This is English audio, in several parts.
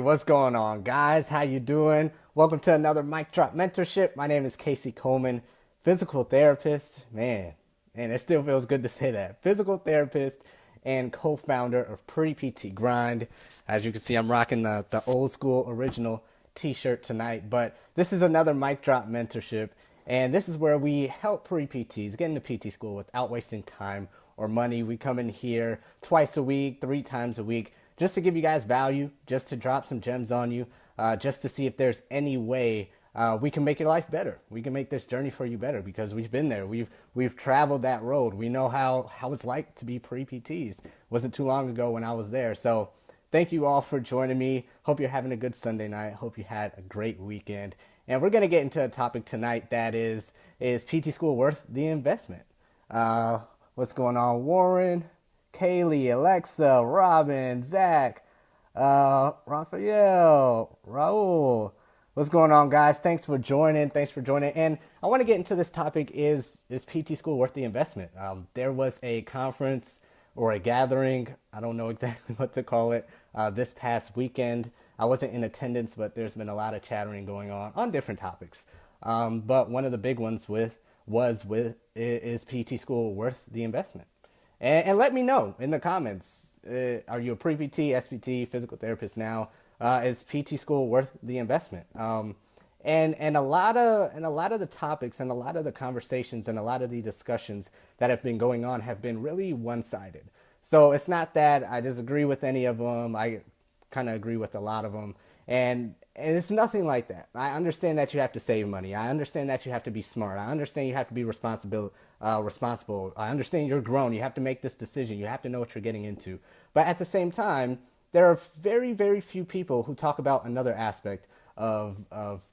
What's going on, guys? How you doing? Welcome to another Mic Drop Mentorship. My name is Casey Coleman, physical therapist. Man, it still feels good to say that. Physical therapist and co-founder of Pretty PT Grind. As you can see, I'm rocking the old school original t-shirt tonight, but this is another Mic Drop Mentorship, and this is where we help pre-PTs get into PT school without wasting time or money. We come in here twice a week, 3 times a week, just to give you guys value, just to drop some gems on you, just to see if there's any way we can make your life better. We can make this journey for you better because we've been there. We've traveled that road. We know how it's like to be pre-PTs. Wasn't too long ago when I was there. So thank you all for joining me. Hope you're having a good Sunday night. Hope you had a great weekend. And we're going to get into a topic tonight that is PT school worth the investment? What's going on, Warren, Kaylee, Alexa, Robin, Zach, Raphael, Raul. What's going on, guys? Thanks for joining. And I want to get into this topic, is PT school worth the investment? There was a conference or a gathering, I don't know exactly what to call it, this past weekend. I wasn't in attendance, but there's been a lot of chattering going on different topics. But one of the big ones is PT school worth the investment? And let me know in the comments. Are you a pre-PT, SPT, physical therapist now? Is PT school worth the investment? And a lot of the topics and a lot of the conversations and a lot of the discussions that have been going on have been really one-sided. So it's not that I disagree with any of them. I kind of agree with a lot of them. And it's nothing like that. I understand that you have to save money. I understand that you have to be smart. I understand you have to be responsible. I understand you're grown. You have to make this decision. You have to know what you're getting into. But at the same time, there are very, very few people who talk about another aspect of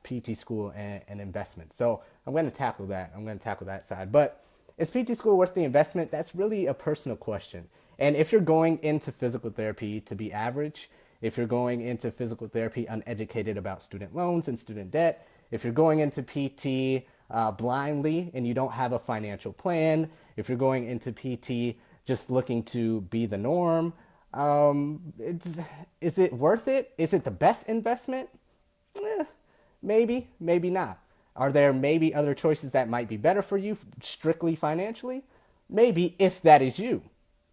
PT school and investment. So I'm going to tackle that. I'm going to tackle that side. But is PT school worth the investment? That's really a personal question. And if you're going into physical therapy to be average, if you're going into physical therapy uneducated about student loans and student debt, if you're going into PT blindly and you don't have a financial plan, if you're going into PT just looking to be the norm, is it worth it? Is it the best investment? Maybe, maybe not. Are there maybe other choices that might be better for you strictly financially? Maybe, if that is you.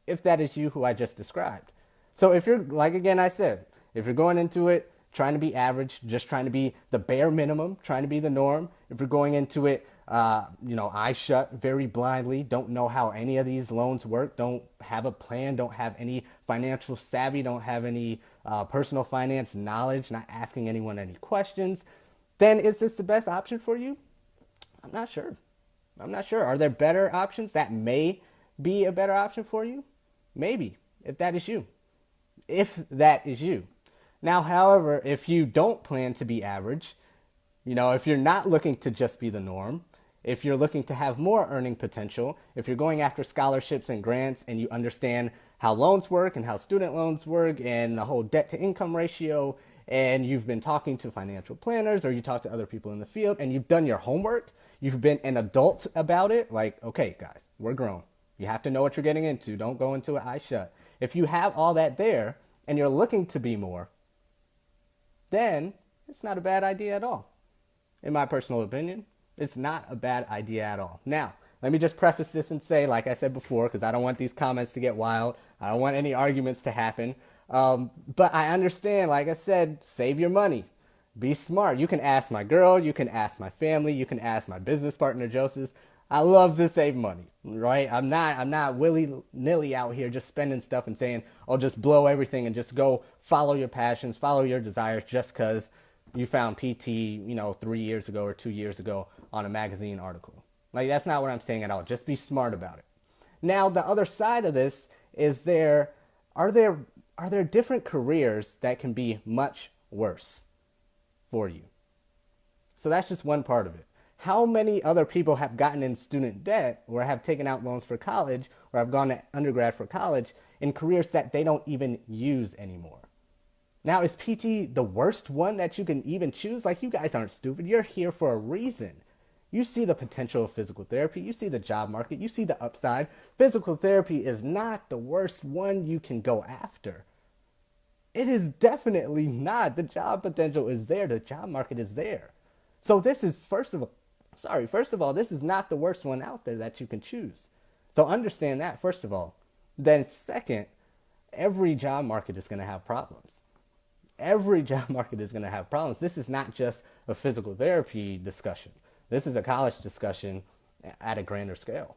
If that is you who I just described. So if you're, like again I said, if you're going into it trying to be average, just trying to be the bare minimum, trying to be the norm, if you're going into it, eyes shut, very blindly, don't know how any of these loans work, don't have a plan, don't have any financial savvy, don't have any personal finance knowledge, not asking anyone any questions, then is this the best option for you? I'm not sure. Are there better options that may be a better option for you? Maybe, if that is you. Now, however, if you don't plan to be average, if you're not looking to just be the norm, if you're looking to have more earning potential, if you're going after scholarships and grants and you understand how loans work and how student loans work and the whole debt to income ratio, and you've been talking to financial planners or you talk to other people in the field and you've done your homework, you've been an adult about it, like, okay, guys, we're grown. You have to know what you're getting into. Don't go into it eyes shut. If you have all that there and you're looking to be more, then it's not a bad idea at all. In my personal opinion, it's not a bad idea at all. Now, let me just preface this and say, like I said before, because I don't want these comments to get wild. I don't want any arguments to happen. But I understand, like I said, save your money. Be smart. You can ask my girl. You can ask my family. You can ask my business partner, Joseph. I love to save money, right? I'm not willy-nilly out here just spending stuff and saying, oh, just blow everything and just go follow your passions, follow your desires just because you found PT, 3 years ago or 2 years ago on a magazine article. Like, that's not what I'm saying at all. Just be smart about it. Now, the other side of this is are there different careers that can be much worse for you? So that's just one part of it. How many other people have gotten in student debt or have taken out loans for college or have gone to undergrad for college in careers that they don't even use anymore? Now, is PT the worst one that you can even choose? Like, you guys aren't stupid. You're here for a reason. You see the potential of physical therapy. You see the job market. You see the upside. Physical therapy is not the worst one you can go after. It is definitely not. The job potential is there. The job market is there. So this is first of all, this is not the worst one out there that you can choose. So understand that first of all. Then second, every job market is going to have problems. Every job market is going to have problems. This is not just a physical therapy discussion. This is a college discussion at a grander scale.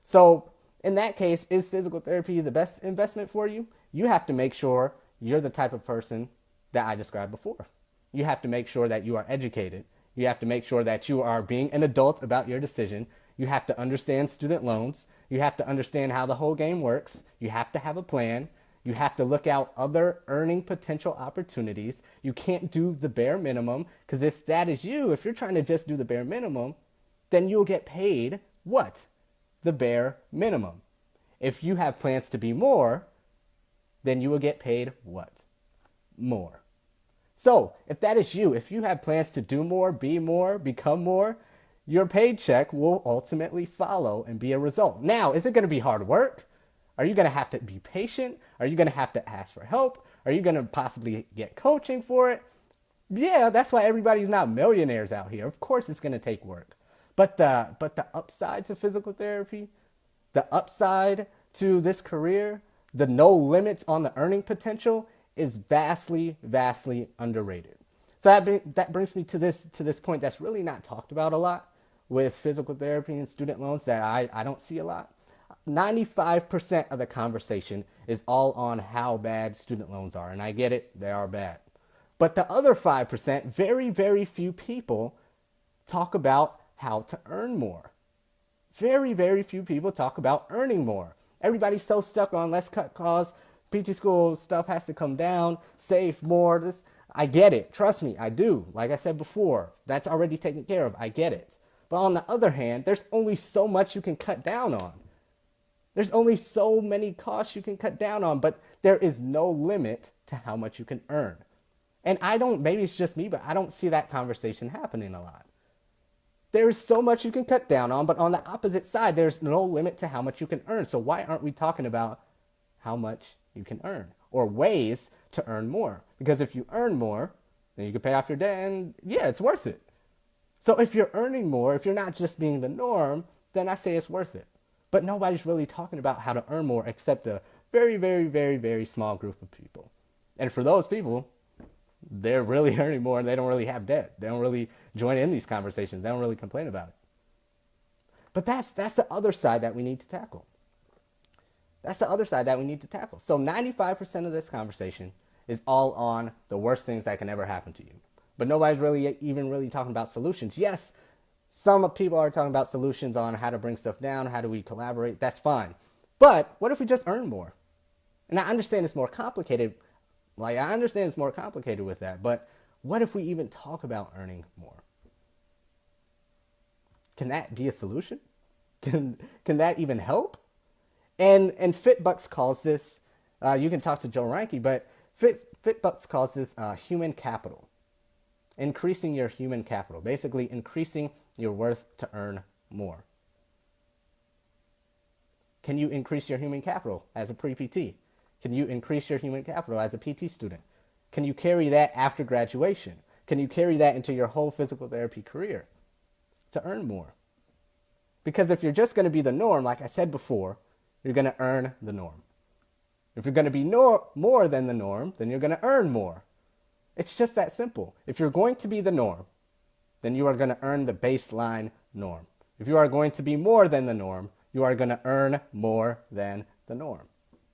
So in that case, is physical therapy the best investment for you? You have to make sure you're the type of person that I described before. You have to make sure that you are educated. You have to make sure that you are being an adult about your decision. You have to understand student loans. You have to understand how the whole game works. You have to have a plan. You have to look out other earning potential opportunities. You can't do the bare minimum, because if that is you, if you're trying to just do the bare minimum, then you'll get paid what? The bare minimum. If you have plans to be more, then you will get paid what? More. So if that is you, if you have plans to do more, be more, become more, your paycheck will ultimately follow and be a result. Now, is it going to be hard work? Are you going to have to be patient? Are you going to have to ask for help? Are you going to possibly get coaching for it? Yeah, that's why everybody's not millionaires out here. Of course it's going to take work. But the upside to physical therapy, the upside to this career, the no limits on the earning potential is vastly, vastly underrated. So that brings me to this point that's really not talked about a lot with physical therapy and student loans that I don't see a lot. 95% of the conversation is all on how bad student loans are. And I get it, they are bad. But the other 5%, very, very few people talk about how to earn more. Very, very few people talk about earning more. Everybody's so stuck on let's cut costs, PT school stuff has to come down, save more. I get it. Trust me, I do. Like I said before, that's already taken care of. I get it. But on the other hand, there's only so much you can cut down on. There's only so many costs you can cut down on, but there is no limit to how much you can earn. And maybe it's just me, but I don't see that conversation happening a lot. There's so much you can cut down on, but on the opposite side, there's no limit to how much you can earn. So why aren't we talking about how much you can earn or ways to earn more? Because if you earn more, then you can pay off your debt and yeah, it's worth it. So if you're earning more, if you're not just being the norm, then I say it's worth it. But nobody's really talking about how to earn more except a very, very, very, very small group of people. And for those people, they're really earning more and they don't really have debt. They don't really join in these conversations. They don't really complain about it. But that's the other side that we need to tackle. That's the other side that we need to tackle. So 95% of this conversation is all on the worst things that can ever happen to you. But nobody's really talking about solutions. Yes, some people are talking about solutions on how to bring stuff down, how do we collaborate. That's fine. But what if we just earn more? And I understand it's more complicated. I understand it's more complicated with that. But what if we even talk about earning more? Can that be a solution? Can that even help? And FitBucks calls this, you can talk to Joe Reinke, but FitBucks calls this human capital. Increasing your human capital. Basically increasing your worth to earn more. Can you increase your human capital as a pre-PT? Can you increase your human capital as a PT student? Can you carry that after graduation? Can you carry that into your whole physical therapy career to earn more? Because if you're just going to be the norm, like I said before, you're going to earn the norm. If you're going to be more than the norm, then you're going to earn more. It's just that simple. If you're going to be the norm, then you are going to earn the baseline norm. If you are going to be more than the norm, you are going to earn more than the norm.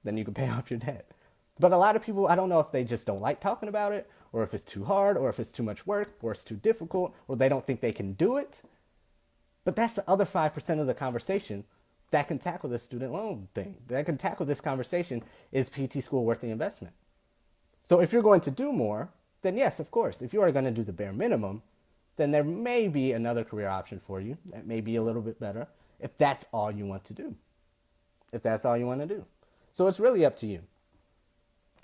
Then you can pay off your debt. But a lot of people, I don't know if they just don't like talking about it, or if it's too hard, or if it's too much work, or it's too difficult, or they don't think they can do it. But that's the other 5% of the conversation that can tackle this student loan thing. That can tackle this conversation. Is PT school worth the investment? So if you're going to do more, then yes, of course. If you are going to do the bare minimum, then there may be another career option for you that may be a little bit better if that's all you want to do. If that's all you want to do. So it's really up to you.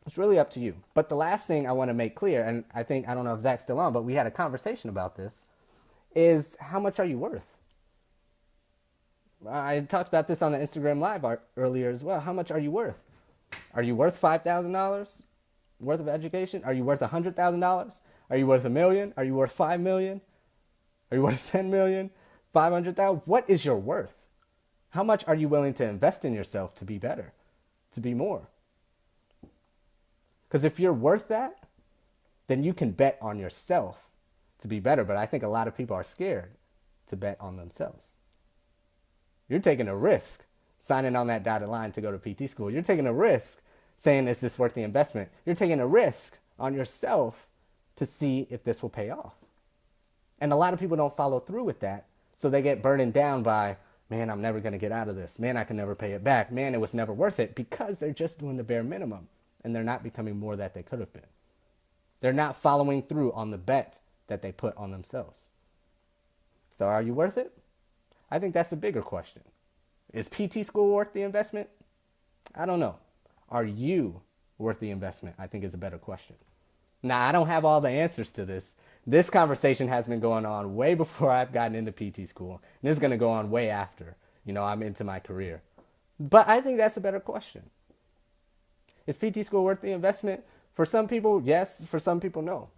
It's really up to you. But the last thing I want to make clear, and I don't know if Zach's still on, but we had a conversation about this, is how much are you worth? I talked about this on the Instagram Live earlier as well. How much are you worth? Are you worth $5,000? worth of education? Are you worth $100,000? Are you worth $1 million? Are you worth 5 million? Are you worth 10 million? 500,000? What is your worth? How much are you willing to invest in yourself to be better, to be more? Because if you're worth that, then you can bet on yourself to be better. But I think a lot of people are scared to bet on themselves. You're taking a risk signing on that dotted line to go to PT school. You're taking a risk saying, is this worth the investment? You're taking a risk on yourself to see if this will pay off. And a lot of people don't follow through with that. So they get burdened down by, man, I'm never going to get out of this. Man, I can never pay it back. Man, it was never worth it, because they're just doing the bare minimum and they're not becoming more that they could have been. They're not following through on the bet that they put on themselves. So are you worth it? I think that's the bigger question. Is PT school worth the investment? I don't know. Are you worth the investment? I think is a better question. Now, I don't have all the answers to this. This conversation has been going on way before I've gotten into PT school. And it's going to go on way after, I'm into my career. But I think that's a better question. Is PT school worth the investment? For some people, yes. For some people, no.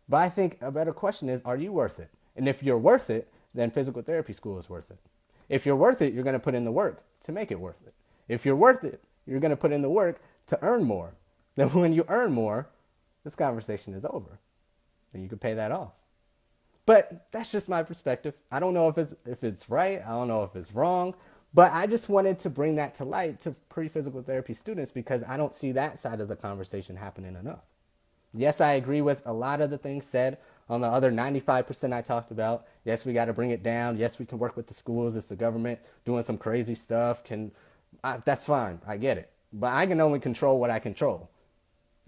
But I think a better question is, are you worth it? And if you're worth it, then physical therapy school is worth it. If you're worth it, you're going to put in the work to make it worth it. If you're worth it, you're going to put in the work to earn more. Then when you earn more, this conversation is over. And you can pay that off. But that's just my perspective. I don't know if it's right. I don't know if it's wrong. But I just wanted to bring that to light to pre-physical therapy students, because I don't see that side of the conversation happening enough. Yes, I agree with a lot of the things said on the other 95% I talked about. Yes, we got to bring it down. Yes, we can work with the schools. It's the government doing some crazy stuff. That's fine. I get it. But I can only control what I control.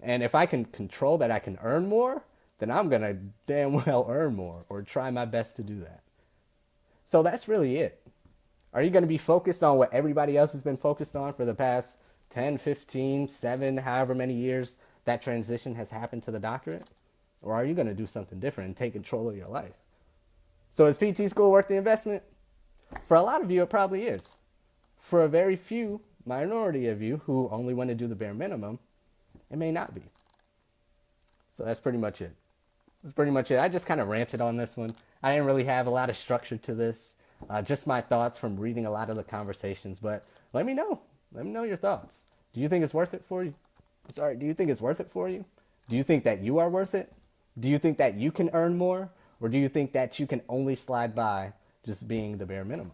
And if I can control that I can earn more, then I'm going to damn well earn more, or try my best to do that. So that's really it. Are you going to be focused on what everybody else has been focused on for the past 10, 15, 7, however many years that transition has happened to the doctorate? Or are you going to do something different and take control of your life? So is PT school worth the investment? For a lot of you, it probably is. For a very few minority of you who only want to do the bare minimum, it may not be. So that's pretty much it. That's pretty much it. I just kind of ranted on this one. I didn't really have a lot of structure to this. Just my thoughts from reading a lot of the conversations. But let me know. Let me know your thoughts. Do you think it's worth it for you? Do you think it's worth it for you? Do you think that you are worth it? Do you think that you can earn more? Or do you think that you can only slide by just being the bare minimum?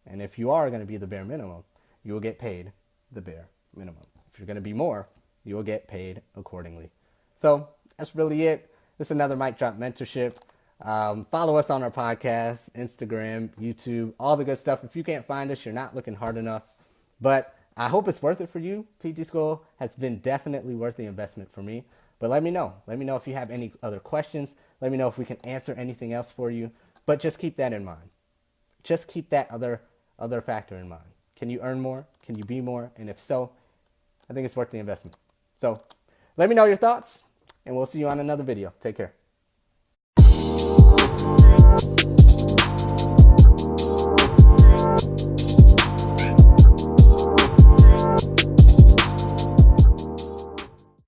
And if you are going to be the bare minimum, you will get paid the bare minimum. If you're going to be more, you will get paid accordingly. So that's really it. This is another Mic Drop mentorship. Follow us on our podcast, Instagram, YouTube, all the good stuff. If you can't find us, you're not looking hard enough. But I hope it's worth it for you. PT school has been definitely worth the investment for me. But let me know. Let me know if you have any other questions. Let me know if we can answer anything else for you. But just keep that in mind. Just keep that other factor in mind. Can you earn more? Can you be more? And if so, I think it's worth the investment. So let me know your thoughts, and we'll see you on another video. Take care.